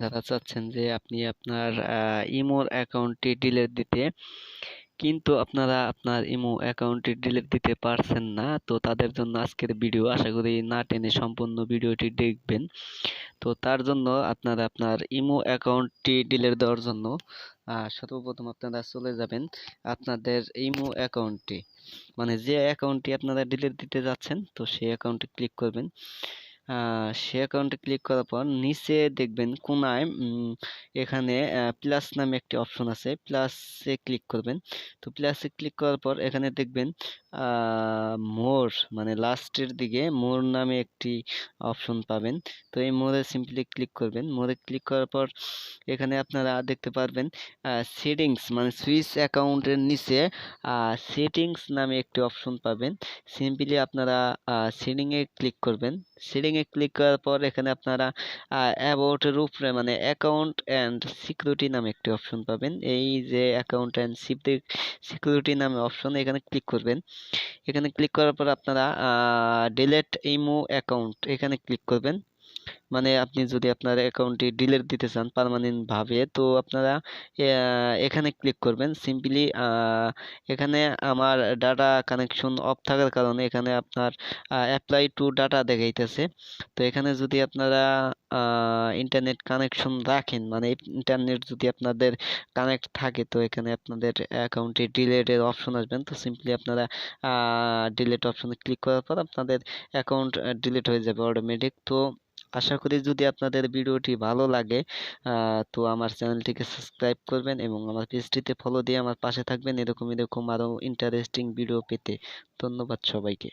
যারা চাচ্ছেন যে আপনি আপনার ইমোর অ্যাকাউন্টটি ডিলিট দিতে, কিন্তু আপনারা আপনার ইমো অ্যাকাউন্টটি ডিলিট দিতে পারছেন না, তো তাদের জন্য আজকের ভিডিও। আশা করি না টেনে সম্পূর্ণ ভিডিওটি দেখবেন। তো তার জন্য আপনারা আপনার ইমো অ্যাকাউন্টটি ডিলিট দেওয়ার জন্য সর্বপ্রথম আপনারা চলে যাবেন আপনাদের ইমো অ্যাকাউন্টটি, মানে যে অ্যাকাউন্টটি আপনারা ডিলিট দিতে যাচ্ছেন, তো সেই অ্যাকাউন্টে ক্লিক করবেন। সে অ্যাকাউন্টে ক্লিক করার পর নিচে দেখবেন কোনায় এখানে প্লাস নামে একটি অপশন আছে, প্লাসে ক্লিক করবেন। তো প্লাসে ক্লিক করার পর এখানে দেখবেন মোর, মানে লাস্টের দিকে মোর নামে একটি অপশন পাবেন। তো এই মোরে সিম্পলি ক্লিক করবেন। মোরে ক্লিক করার পর এখানে আপনারা দেখতে পারবেন সেটিংস, মানে সুইচ অ্যাকাউন্টের নিচে সেটিংস নামে একটি অপশন পাবেন। সিম্পলি আপনারা সেটিংয়ে ক্লিক করবেন। সেটিংয়ে ক্লিক করার পর এখানে আপনারা অ্যাবাউটের উপরে, মানে অ্যাকাউন্ট অ্যান্ড সিকিউরিটি নামে একটি অপশন পাবেন। এই যে অ্যাকাউন্ট অ্যান্ড সিকিউরিটি নামে অপশন, এখানে ক্লিক করবেন। এখানে ক্লিক করার পর আপনারা ডিলিট ইমো অ্যাকাউন্ট এখানে ক্লিক করবেন। মানে আপনি যদি আপনার অ্যাকাউন্টটি ডিলিট দিতে চান পার্মানেন্ট ভাবে, তো আপনারা এখানে ক্লিক করবেন। সিম্পলি এখানে আমার ডাটা কানেকশন অফ থাকার কারণে এখানে আপনার অ্যাপ্লাই টু ডাটা দেখাইতেছে। তো এখানে যদি আপনারা ইন্টারনেট কানেকশন রাখেন, মানে ইন্টারনেট যদি আপনাদের কানেক্ট থাকে, তো এখানে আপনাদের অ্যাকাউন্টে ডিলিটের অপশন আসবেন। তো সিম্পলি আপনারা ডিলিট অপশনে ক্লিক করার পর আপনাদের অ্যাকাউন্ট ডিলিট হয়ে যাবে অটোমেটিক। তো আশা করি যদি আপনাদের ভিডিওটি ভালো লাগে তো আমার চ্যানেলটিকে সাবস্ক্রাইব করবেন এবং আমার পেজটিতে ফলো দিয়ে আমার পাশে থাকবেন এরকম আরও ইন্টারেস্টিং ভিডিও পেতে। ধন্যবাদ সবাইকে।